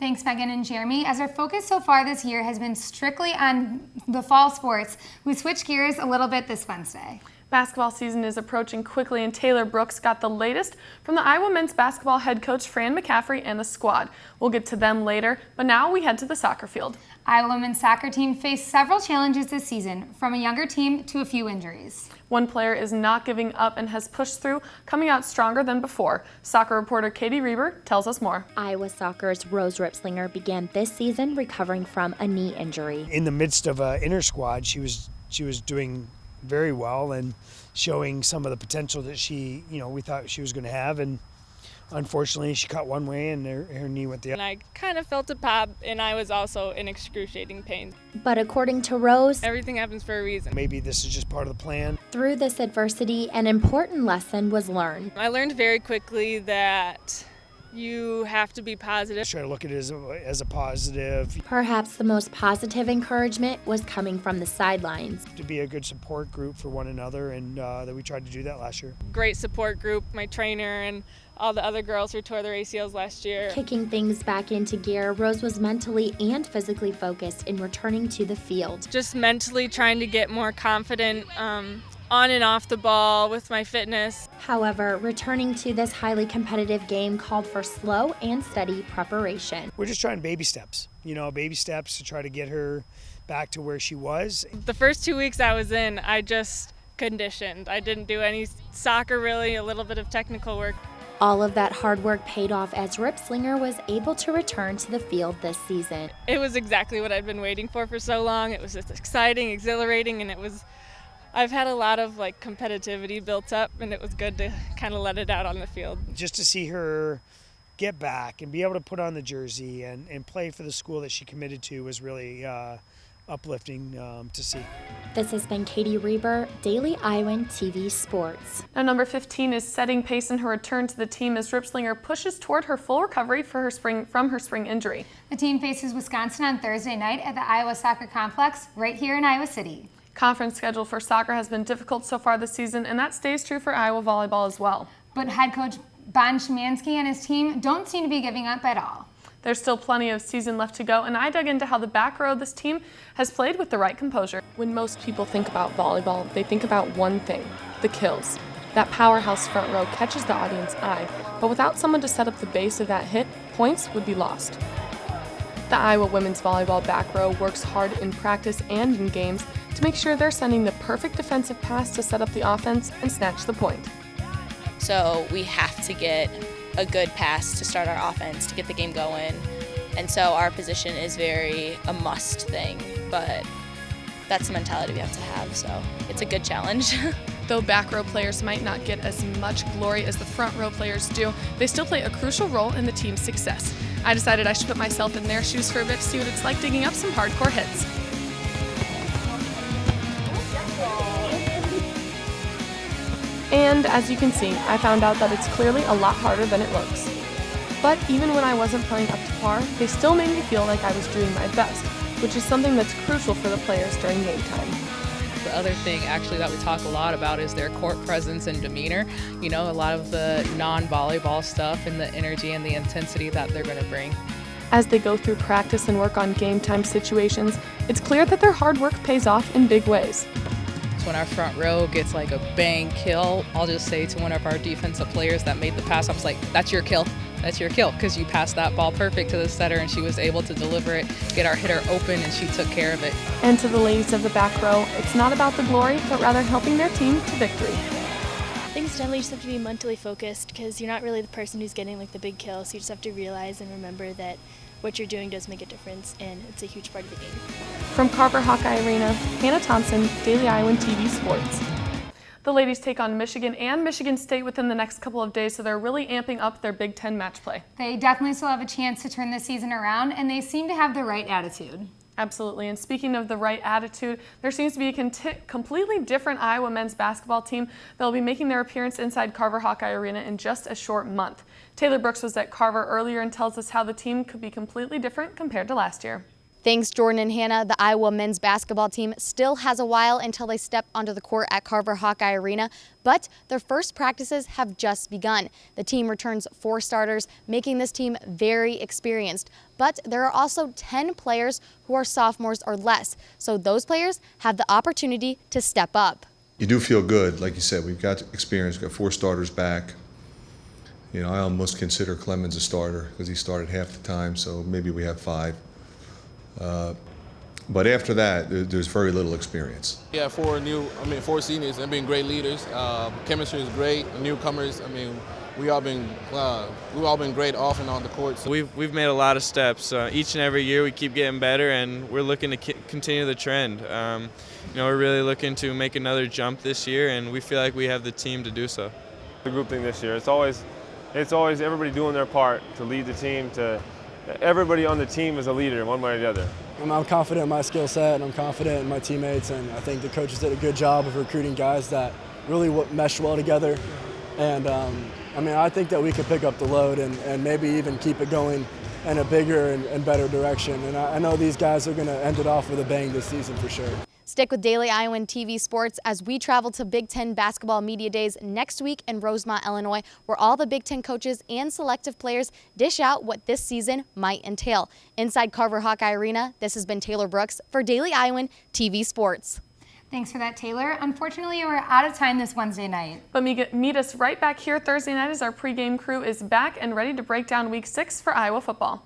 Thanks, Megan and Jeremy. As our focus so far this year has been strictly on the fall sports, we switch gears a little bit this Wednesday. Basketball season is approaching quickly, and Taylor Brooks got the latest from the Iowa men's basketball head coach Fran McCaffrey and the squad. We'll get to them later, but now we head to the soccer field. Iowa men's soccer team faced several challenges this season, from a younger team to a few injuries. One player is not giving up and has pushed through, coming out stronger than before. Soccer reporter Katie Reber tells us more. Iowa Soccer's Rose Ripslinger began this season recovering from a knee injury. In the midst of an inner squad, she was doing very well and showing some of the potential that we thought she was going to have, and unfortunately she cut one way and her knee went the other. And I kind of felt a pop, and I was also in excruciating pain. But according to Rose, everything happens for a reason. Maybe this is just part of the plan. Through this adversity, an important lesson was learned. I learned very quickly that you have to be positive. Try to look at it as a positive. Perhaps the most positive encouragement was coming from the sidelines. To be a good support group for one another, and that we tried to do that last year. Great support group, my trainer and all the other girls who tore their ACLs last year. Kicking things back into gear, Rose was mentally and physically focused in returning to the field. Just mentally trying to get more confident on and off the ball with my fitness. However, returning to this highly competitive game called for slow and steady preparation. We're just trying baby steps, baby steps to try to get her back to where she was. The first 2 weeks I was in, I just conditioned. I didn't do any soccer really, a little bit of technical work. All of that hard work paid off as Ripslinger was able to return to the field this season. It was exactly what I'd been waiting for so long. It was just exciting, exhilarating, and I've had a lot of competitivity built up, and it was good to kind of let it out on the field. Just to see her get back and be able to put on the jersey and play for the school that she committed to was really uplifting to see. This has been Katie Reber, Daily Iowan TV Sports. Now, number 15 is setting pace in her return to the team as Ripslinger pushes toward her full recovery from her spring injury. The team faces Wisconsin on Thursday night at the Iowa Soccer Complex right here in Iowa City. Conference schedule for soccer has been difficult so far this season, and that stays true for Iowa volleyball as well. But head coach Bon Szymanski and his team don't seem to be giving up at all. There's still plenty of season left to go, and I dug into how the back row of this team has played with the right composure. When most people think about volleyball, they think about one thing: the kills. That powerhouse front row catches the audience eye, but without someone to set up the base of that hit, points would be lost. The Iowa women's volleyball back row works hard in practice and in games to make sure they're sending the perfect defensive pass to set up the offense and snatch the point. So we have to get a good pass to start our offense, to get the game going. And so our position is very a must thing, but that's the mentality we have to have, so it's a good challenge. Though back row players might not get as much glory as the front row players do, they still play a crucial role in the team's success. I decided I should put myself in their shoes for a bit to see what it's like digging up some hardcore hits. And as you can see, I found out that it's clearly a lot harder than it looks. But even when I wasn't playing up to par, they still made me feel like I was doing my best, which is something that's crucial for the players during game time. The other thing actually that we talk a lot about is their court presence and demeanor. A lot of the non-volleyball stuff and the energy and the intensity that they're going to bring. As they go through practice and work on game time situations, it's clear that their hard work pays off in big ways. When our front row gets like a bang kill, I'll just say to one of our defensive players that made the pass, I was like, that's your kill. That's your kill, because you passed that ball perfect to the setter and she was able to deliver it, get our hitter open, and she took care of it. And to the ladies of the back row, it's not about the glory, but rather helping their team to victory. I think definitely just have to be mentally focused, because you're not really the person who's getting the big kill, so you just have to realize and remember that what you're doing does make a difference, and it's a huge part of the game. From Carver Hawkeye Arena, Hannah Thompson, Daily Iowan TV Sports. The ladies take on Michigan and Michigan State within the next couple of days, so they're really amping up their Big Ten match play. They definitely still have a chance to turn this season around, and they seem to have the right attitude. Absolutely, and speaking of the right attitude, there seems to be a completely different Iowa men's basketball team that will be making their appearance inside Carver Hawkeye Arena in just a short month. Taylor Brooks was at Carver earlier and tells us how the team could be completely different compared to last year. Thanks, Jordan and Hannah, the Iowa men's basketball team still has a while until they step onto the court at Carver Hawkeye Arena, but their first practices have just begun. The team returns 4 starters, making this team very experienced. But there are also 10 players who are sophomores or less, so those players have the opportunity to step up. You do feel good, like you said, we've got experience, we've got 4 starters back. You know, I almost consider Clemens a starter because he started half the time, so maybe we have 5. But after that, there's very little experience. Yeah, 4 seniors, they've been great leaders. Chemistry is great. The newcomers, we all been great off and on the court. So we've made a lot of steps. Each and every year we keep getting better, and we're looking to continue the trend. We're really looking to make another jump this year, and we feel like we have the team to do so. The group thing this year, it's always everybody doing their part to lead the team. Everybody on the team is a leader in one way or the other. I'm confident in my skill set, and I'm confident in my teammates, and I think the coaches did a good job of recruiting guys that really meshed well together. And I think that we could pick up the load and maybe even keep it going in a bigger and better direction. And I know these guys are going to end it off with a bang this season for sure. Stick with Daily Iowan TV Sports as we travel to Big Ten Basketball Media Days next week in Rosemont, Illinois, where all the Big Ten coaches and selective players dish out what this season might entail. Inside Carver Hawkeye Arena, this has been Taylor Brooks for Daily Iowan TV Sports. Thanks for that, Taylor. Unfortunately, we're out of time this Wednesday night. But meet us right back here Thursday night as our pregame crew is back and ready to break down Week 6 for Iowa football.